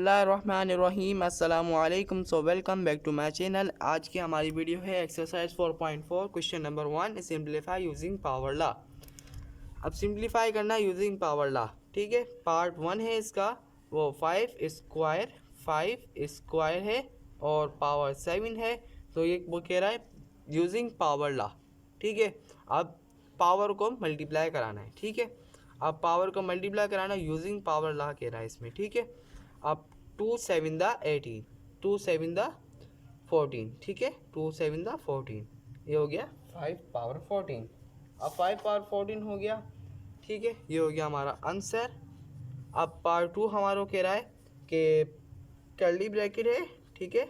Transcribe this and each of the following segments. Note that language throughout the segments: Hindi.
बिस्मिल्लाहिर्रहमानिर्रहीम अस्सलामुअलैकुम। So welcome back to my channel. आज की हमारी वीडियो है exercise 4.4 question number 1 simplify using power law. अब सिंप्लीफाई करना यूजिंग पावर लॉ, ठीक है। पार्ट 1 है इसका, वो 5 स्क्वायर है और पावर 7 है। तो ये वो कह रहा है यूजिंग पावर लॉ, ठीक है। अब पावर को मल्टीप्लाई कराना है, ठीक है। अब पावर को मल्टीप्लाई कराना यूजिंग पावर लॉ कह रहा है इसमें, ठीक है। अब 2 7 द 18, 2 7 द 14, ठीक है। 2 7 द 14, ये हो गया 5 पावर 14। अब 5 पावर 14 हो गया, ठीक है। ये हो गया हमारा आंसर। अब पार्ट 2 हमारा कह रहा है कि कर्ली ब्रैकेट है, ठीक है।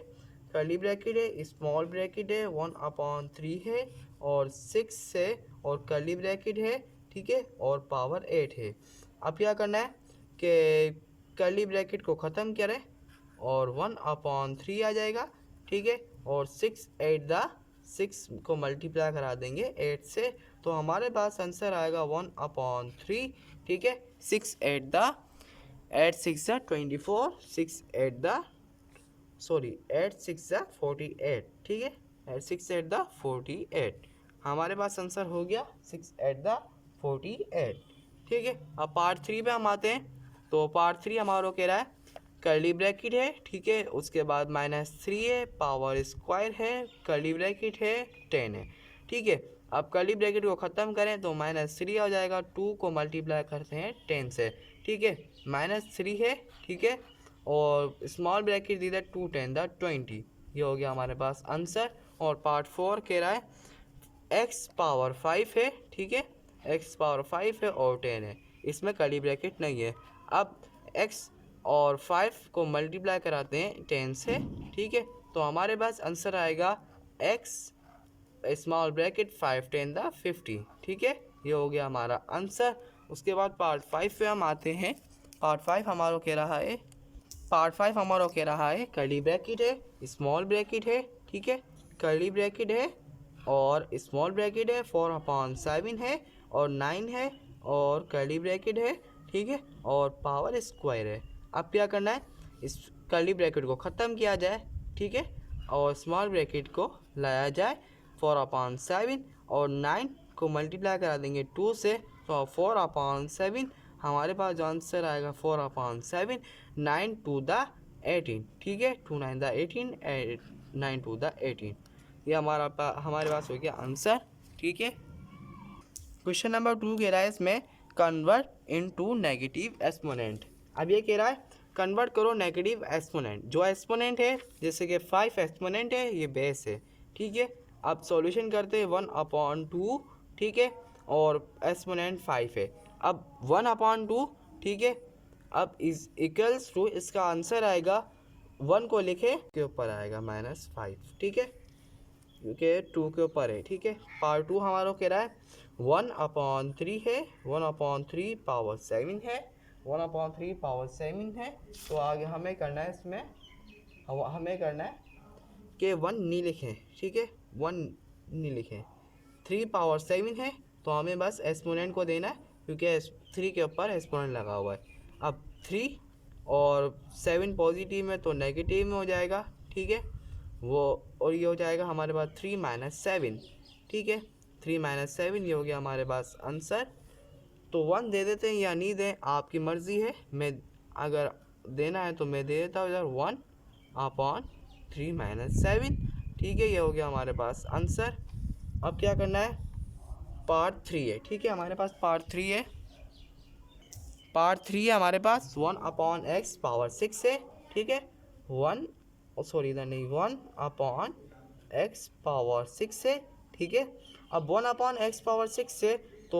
कर्ली ब्रैकेट है, स्मॉल ब्रैकेट है, 1/3 है और 6 है और कर्ली ब्रैकेट है, ठीक है, और पावर 8 है। अब क्या करना है कि कर्ली ब्रैकेट को ख़त्म करें और 1/3 आ जाएगा, ठीक है। और 6 को मल्टीप्लाई करा देंगे 8 से, तो हमारे पास आंसर आएगा 1/3, ठीक है। 6 8 द 8 6 द 24, 6 8 द 48, ठीक है। 8 6 8 द 48, हमारे पास आंसर हो गया 6 8 द 48, ठीक है। अब पार्ट 3 पे हम आते हैं। तो पार्ट 3 हमारा कह रहा है कर्ली ब्रैकेट है, ठीक है, उसके बाद -3 है, पावर स्क्वायर है, कर्ली ब्रैकेट है, 10 है, ठीक है। अब कर्ली ब्रैकेट को ख़त्म करें तो -3 हो जाएगा, 2 को मल्टीप्लाई करते हैं 10 से, ठीक है। -3 है, ठीक है, और स्मॉल ब्रैकेट दी 2 10 द 20, ये हो गया हमारे पास आंसर। और पार्ट 4 कह रहा है x पावर 5 है, ठीक है, x पावर 5 है और 10 है, इसमें कर्ली ब्रैकेट नहीं है। अब x और 5 को मल्टीप्लाई कराते हैं 10 से, ठीक है, तो हमारे पास आंसर आएगा x स्मॉल ब्रैकेट 5 10 द 50, ठीक है, ये हो गया हमारा आंसर। उसके बाद पार्ट 5 पे हम आते हैं। पार्ट 5 हमारा कह रहा है कर्ली ब्रैकेट है, स्मॉल ब्रैकेट है, ठीक है, कर्ली ब्रैकेट है और स्मॉल ब्रैकेट है, 4/7 है और 9 है और कर्ली ब्रैकेट है, ठीक है, और पावर स्क्वायर है। अब क्या करना है, इस कर्ली ब्रैकेट को ख़त्म किया जाए, ठीक है, और स्मॉल ब्रैकेट को लाया जाए, 4/7 और 9 को मल्टीप्लाई करा देंगे 2 से, तो 4/7 हमारे पास जो आंसर आएगा 4/7, 9 2 द 18, ठीक है, 2 9 द 18, 9 2 द 18, ये हमारे पास हो गया आंसर, ठीक है। क्वेश्चन नंबर 2 कह रहा है इसमें कन्वर्ट इनटू नेगेटिव एक्सपोनेंट। अब ये कह रहा है कन्वर्ट करो नेगेटिव एक्सपोनेंट। जो एक्सपोनेंट है जैसे कि 5 एक्सपोनेंट है, ये बेस है, ठीक है। अब सॉल्यूशन करते हैं 1/2, ठीक है, और एक्सपोनेंट 5 है। अब 1/2, ठीक है, अब इज इक्वल्स टू, इसका आंसर आएगा 1 को लिखे के ऊपर आएगा -5, ठीक है, क्योंकि 2 के ऊपर है, ठीक है। पार्ट 2 हमारा कह रहा है 1/3 है, 1/3 पावर 7 है, 1/3 पावर 7 है। तो आगे हमें करना है इसमें, हमें करना है कि 1 नहीं लिखें, ठीक है, 1 नहीं लिखें, 3 पावर 7 है, तो हमें बस एक्सपोनेंट को देना है क्योंकि 3 के ऊपर एक्सपोनेंट लगा हुआ है। अब 3 और 7 पॉजिटिव में तो नेगेटिव में हो जाएगा, ठीक है, वो, और ये हो जाएगा हमारे पास 3 - 7, ठीक है, 3 - 7, ये हो गया हमारे पास आंसर। तो 1 दे देते हैं या नहीं दें, आपकी मर्ज़ी है। मैं अगर देना है तो मैं दे देता हूँ इधर 1/3 - 7, ठीक है, ये हो गया हमारे पास आंसर। अब क्या करना है, पार्ट 3 है, ठीक है, हमारे पास पार्ट 3 है। पार्ट 3 है हमारे पास 1/x पावर 6 है, ठीक है, 1/x पावर 6 है, ठीक है। अब 1/x पावर 6 से तो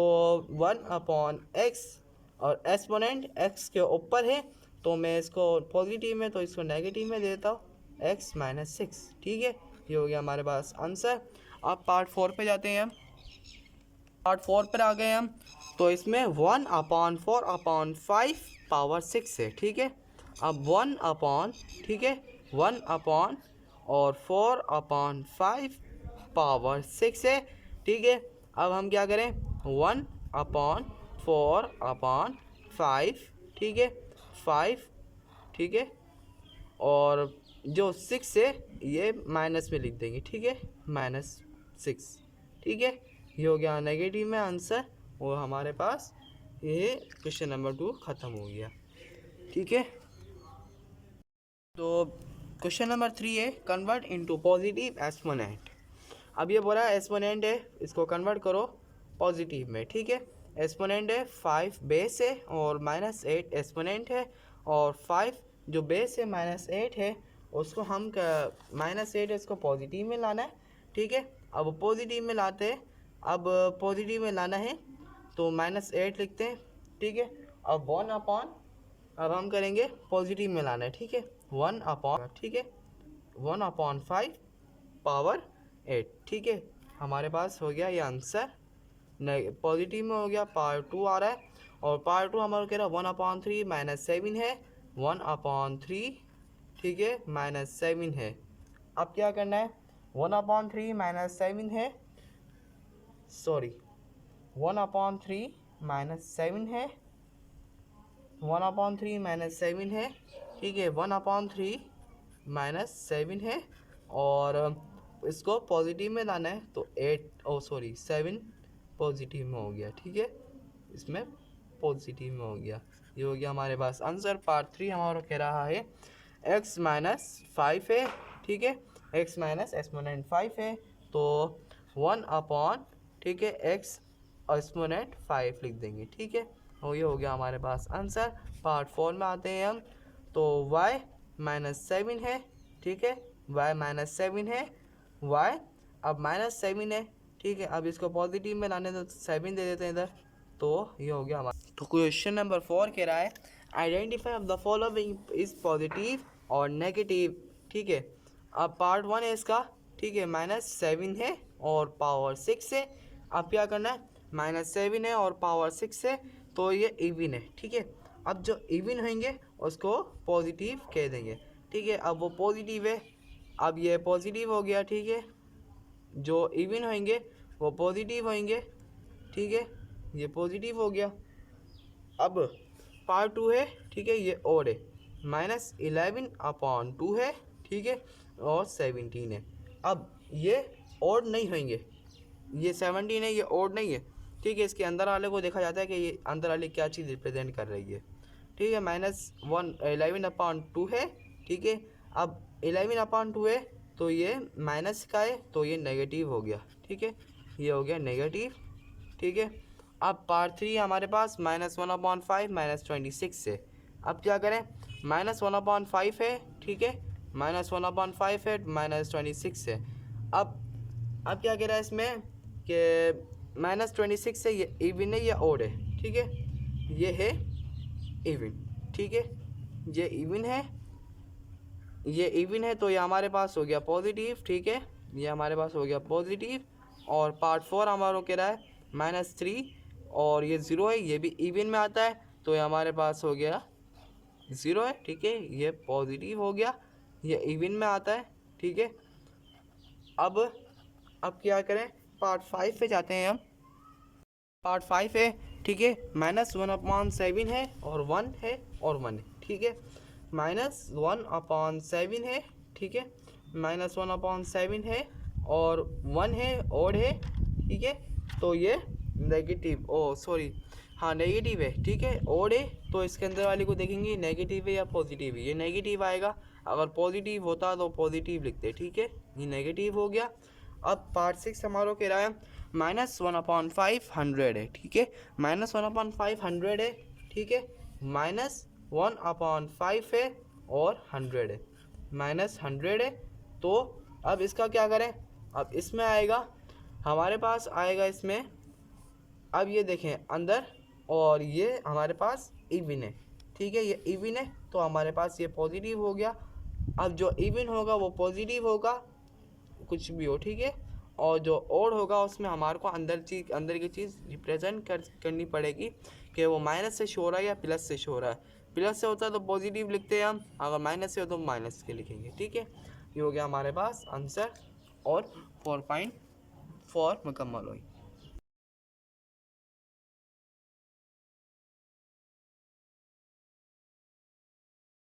1/x और एक्सपोनेंट x के ऊपर है, तो मैं इसको पॉजिटिव में तो इसको नेगेटिव में देता हूँ, x - 6, ठीक है, ये हो गया हमारे पास आंसर। अब पार्ट 4 पे जाते हैं हम। पार्ट 4 पर आ गए हम, तो इसमें 1/4/5 पावर 6 है, ठीक है। अब 1/, ठीक है, 1/, और 4/5 पावर 6 है, ठीक है। अब हम क्या करें, 1/4/5, ठीक है, 5, ठीक है, और जो 6 है ये माइनस में लिख देंगे, ठीक है, -6, ठीक है। ये हो गया नेगेटिव में आंसर, और हमारे पास ये क्वेश्चन नंबर 2 ख़त्म हो गया, ठीक है। तो क्वेश्चन नंबर 3 है कन्वर्ट इनटू पॉजिटिव एक्सपोनेंट। अब ये बोला एक्सपोनेंट है, इसको कन्वर्ट करो पॉजिटिव में, ठीक है। एक्सपोनेंट है 5 बेस है और -8 एक्सपोनेंट है, और 5 जो बेस है -8 है उसको हम -8 इसको पॉजिटिव में लाना है, ठीक है। अब पॉजिटिव में लाते हैं, अब पॉजिटिव में लाना है तो -8 लिखते हैं, ठीक है। अब 1 अपॉन, अब हम करेंगे पॉजिटिव में लाना है, ठीक है, 1 अपॉन, ठीक है, 1/5 पावर 8, ठीक है। हमारे पास हो गया ये आंसर, पॉजिटिव में हो गया, पावर 2 आ रहा है, और पावर 2 हमारा कह रहा है 1/3 -7 है, 1/3, ठीक है, -7 है। अब क्या करना है, 1/3 -7 है, सॉरी 1/3 -7 है, 1/3 -7 है, ठीक है, 1/3 -7 है, और इसको पॉजिटिव में लाना है तो 7 पॉजिटिव में हो गया, ठीक है, इसमें पॉजिटिव में हो गया। ये हो गया हमारे पास आंसर। पार्ट 3 हमारा कह रहा है x-5 है, ठीक है, x माइनस एक्सपोनेंट 5 है, तो 1 अपॉन, ठीक है, x एक्सपोनेंट 5 लिख देंगे, ठीक है, और ये हो गया हमारे पास आंसर। पार्ट 4 में आते हैं हम, तो y -7 है, ठीक है, y -7 है, y अब -7 है, ठीक है। अब इसको पॉजिटिव में लाने तो 7 दे देते हैं इधर, तो ये हो गया हमारा। तो क्वेश्चन नंबर 4 कह रहा है identify of the following is positive और नेगेटिव, ठीक है। अब पार्ट 1 है इसका, ठीक है, -7 है और पावर 6 है। अब क्या करना है, -7 है और पावर 6 है, तो ये इवन है, ठीक है। अब जो इवन होंगे उसको पॉजिटिव कह देंगे, ठीक है। अब वो पॉजिटिव है, अब ये पॉजिटिव हो गया, ठीक है, जो इवन होंगे वो पॉजिटिव होंगे, ठीक है, ये पॉजिटिव हो गया। अब पार्ट 2 है, ठीक है, ये ओड है, -11/2 है, ठीक है, और 17 है। अब ये ओड नहीं होंगे, ये 17 है, ये ओड नहीं है, ठीक है। इसके अंदर वाले को देखा जाता है कि ये अंदर वाले क्या चीज़ रिप्रेजेंट कर रही है, ठीक है। -11/2 है, ठीक है। अब 11/2 है तो ये माइनस का है, तो ये नेगेटिव हो गया, ठीक है, ये हो गया नेगेटिव, ठीक है। अब पार्ट 3 हमारे पास -1/5 -26 है। अब क्या करें, -1/5 है, ठीक है, -1/5 है, -26 है। अब क्या कह रहा है इसमें कि -26 है, ये इवन है या ओड है, ठीक है, ये है इवन, ठीक है, ये इवन है, ये इवन है, तो ये हमारे पास हो गया पॉजिटिव, ठीक है, ये हमारे पास हो गया पॉजिटिव। और पार्ट 4 हमारा कह रहा है -3 और ये 0 है, ये भी इवन में आता है, तो ये हमारे पास हो गया 0 है, ठीक है, ये पॉजिटिव हो गया, ये इवन में आता है, ठीक है। अब क्या करें, पार्ट 5 पे जाते हैं हम। पार्ट 5 है, ठीक है, -1/7 है और 1 है और 1 है, ठीक है, -1/7 है, ठीक है, -1/7 है और 1 है, ओड है, ठीक है, तो ये नेगेटिव, सॉरी, हाँ नेगेटिव है, ठीक है, ओड है, तो इसके अंदर वाले को देखेंगे नेगेटिव है या पॉजिटिव है, ये नेगेटिव आएगा, अगर पॉजिटिव होता तो पॉजिटिव लिखते, ठीक है, ये नेगेटिव हो गया। अब पार्ट 6 हमारा कह रहा है -1/500 है, ठीक है, -1/500 है, ठीक है, -1/5 है और 100 है, -100 है। तो अब इसका क्या करें, अब इसमें आएगा, हमारे पास आएगा इसमें, अब ये देखें अंदर, और ये हमारे पास इवन है, ठीक है, ये इवन है, तो हमारे पास ये पॉजिटिव हो गया। अब जो इवन होगा वो पॉजिटिव होगा, कुछ भी हो, ठीक है, और जो ओड होगा उसमें हमारे को अंदर की चीज़ रिप्रेजेंट करनी पड़ेगी कि वो माइनस से शो हो रहा है या प्लस से शो हो रहा है। प्लस से होता है तो पॉजिटिव लिखते हैं हम, अगर माइनस से हो तो माइनस के लिखेंगे, ठीक है। ये हो गया हमारे पास आंसर, और 4.4 मुकम्मल हुई।